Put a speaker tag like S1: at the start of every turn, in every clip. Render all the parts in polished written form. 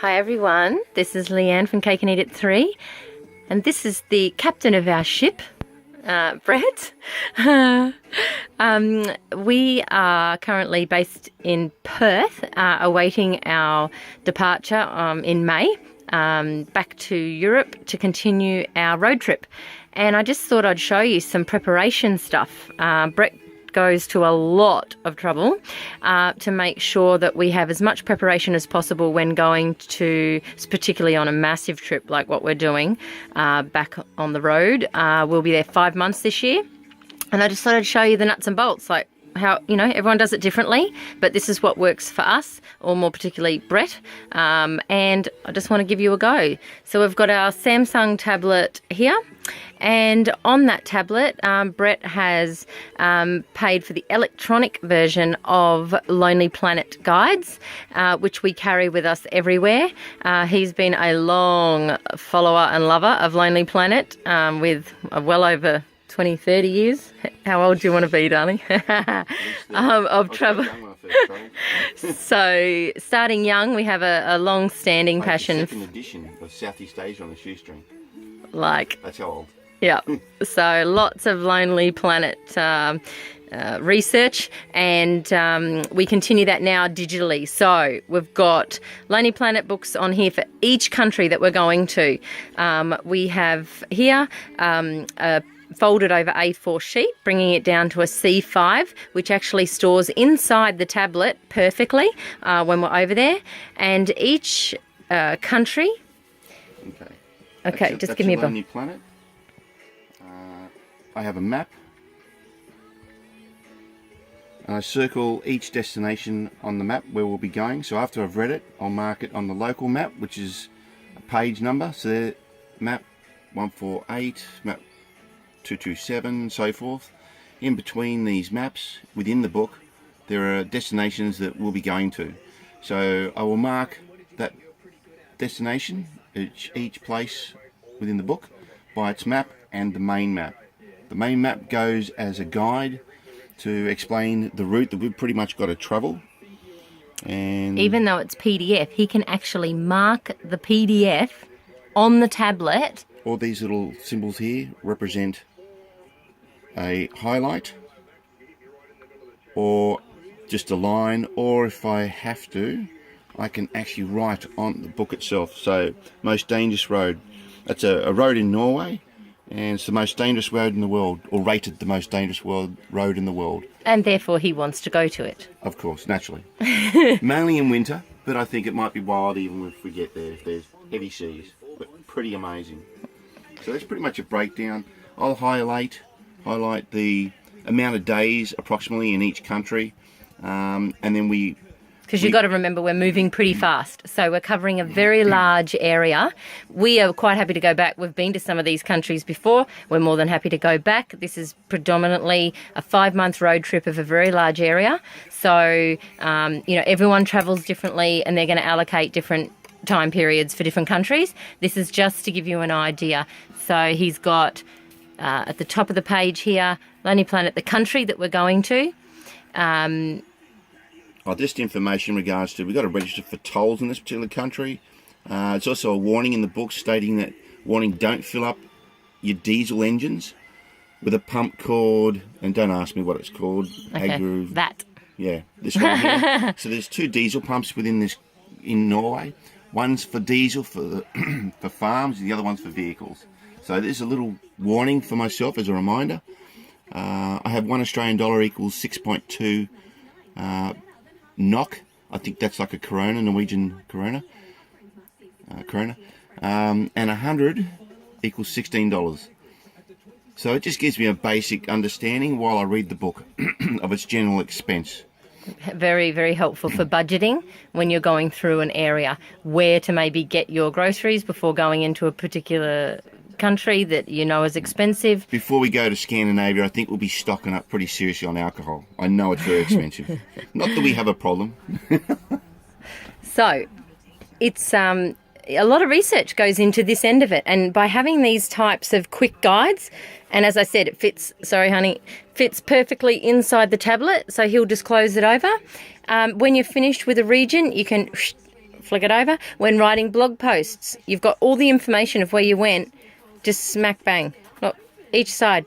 S1: Hi everyone, this is Leanne from Cake and Eat It 3, and this is the captain of our ship, Brett. We are currently based in Perth, awaiting our departure in May, back to Europe to continue our road trip. And I just thought I'd show you some preparation stuff. Brett goes to a lot of trouble to make sure that we have as much preparation as possible when going to, particularly on a massive trip like what we're doing back on the road. We'll be there 5 months this year, and I just thought I'd show you the nuts and bolts, like how, you know, everyone does it differently, but this is what works for us, or more particularly Brett, and I just want to give you a go. So we've got our Samsung tablet here, and on that tablet, Brett has paid for the electronic version of Lonely Planet guides, which we carry with us everywhere. He's been a long follower and lover of Lonely Planet, with well over 20, 30 years. How old do you want to be, darling? Of travel. So, starting young, we have a long-standing passion.
S2: Second edition of Southeast Asia on a shoestring.
S1: Like.
S2: That's how old.
S1: Yeah. So, lots of Lonely Planet research, and we continue that now digitally. So we've got Lonely Planet books on here for each country that we're going to. We have here a folded over A4 sheet, bringing it down to a C5, which actually stores inside the tablet perfectly when we're over there. And each country... Okay, just give me a...
S2: Lonely Planet. I have a map. And I circle each destination on the map where we'll be going. So after I've read it, I'll mark it on the local map, which is a page number. So there, map 148, map 227, so forth. In between these maps, within the book, there are destinations that we'll be going to. So I will mark that destination, each place within the book, by its map and the main map. The main map goes as a guide to explain the route that we've pretty much got to travel. And
S1: even though it's PDF, he can actually mark the PDF on the tablet.
S2: All these little symbols here represent a highlight or just a line, or if I have to, I can actually write on the book itself. So, most dangerous road. That's a road in Norway, and it's the most dangerous road in the world, or rated the most dangerous road in the world.
S1: And therefore he wants to go to it.
S2: Of course, naturally. Mainly in winter, but I think it might be wild even if we get there, if there's heavy seas. But pretty amazing. So that's pretty much a breakdown. I'll highlight the amount of days approximately in each country, and then because you've
S1: got to remember we're moving pretty fast, so we're covering a very large area. We are quite happy to go back. We've been to some of these countries before. We're more than happy to go back. This is predominantly a 5-month road trip of a very large area. So, everyone travels differently, and they're going to allocate different time periods for different countries. This is just to give you an idea. So he's got, at the top of the page here, Lonely Planet, the country that we're going to.
S2: Just information in regards to, we've got to register for tolls in this particular country. It's also a warning in the book stating that, warning, don't fill up your diesel engines with a pump called, and don't ask me what it's called.
S1: Okay, that.
S2: Yeah, this one here. So there's 2 diesel pumps in Norway. One's for diesel for for farms, and the other one's for vehicles. So there's a little warning for myself as a reminder. I have $1 Australian equals 6.2 NOK. I think that's like a Corona, Norwegian Corona. And 100 equals $16. So it just gives me a basic understanding while I read the book of its general expense.
S1: Very, very helpful for budgeting when you're going through an area, where to maybe get your groceries before going into a particular country that you know is expensive.
S2: Before we go to Scandinavia, I think we'll be stocking up pretty seriously on alcohol. I know it's very expensive. Not that we have a problem.
S1: So, it's a lot of research goes into this end of it, and by having these types of quick guides, and as I said, it fits perfectly inside the tablet, so he'll just close it over. When you're finished with a region, you can flick it over. When writing blog posts, you've got all the information of where you went, just smack bang. Look, each side.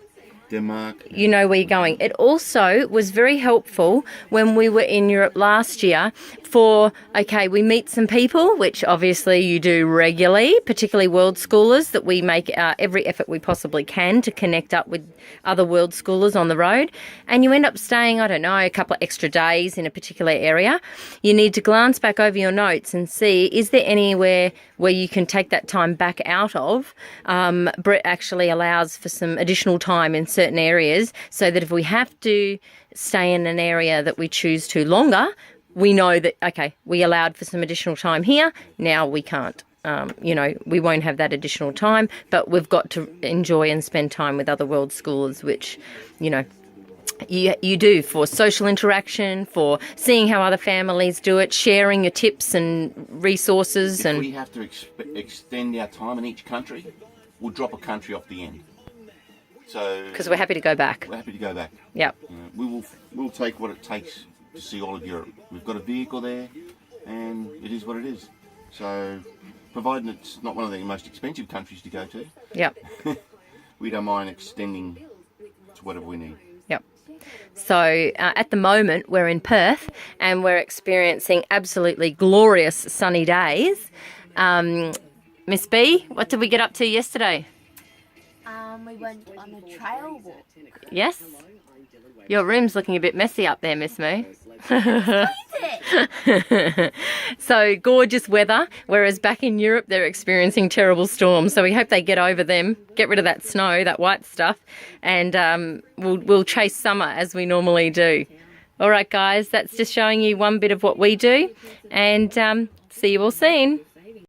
S2: Denmark.
S1: You know where you're going. It also was very helpful when we were in Europe last year for, okay, we meet some people, which obviously you do regularly, particularly world schoolers, that we make every effort we possibly can to connect up with other world schoolers on the road. And you end up staying, I don't know, a couple of extra days in a particular area. You need to glance back over your notes and see, is there anywhere where you can take that time back out of? Brett actually allows for some additional time in certain areas so that if we have to stay in an area that we choose to longer, we know that, okay, we allowed for some additional time here, now we can't. We won't have that additional time, but we've got to enjoy and spend time with other world schoolers, which, you do for social interaction, for seeing how other families do it, sharing your tips and resources.
S2: If we have to extend our time in each country, we'll drop a country off the end. So
S1: because we're happy to go back.
S2: We're happy to go back.
S1: Yep.
S2: We'll take what it takes to see all of Europe. We've got a vehicle there, and it is what it is. So, providing it's not one of the most expensive countries to go to,
S1: yep,
S2: we don't mind extending to whatever we need.
S1: Yep. So at the moment we're in Perth and we're experiencing absolutely glorious sunny days. Miss B, what did we get up to yesterday?
S3: We went on a trail walk.
S1: Yes? Your room's looking a bit messy up there, Miss Moo. So gorgeous weather, whereas back in Europe they're experiencing terrible storms. So we hope they get over them, get rid of that snow, that white stuff, and we'll chase summer as we normally do. All right, guys, that's just showing you one bit of what we do, and see you all soon.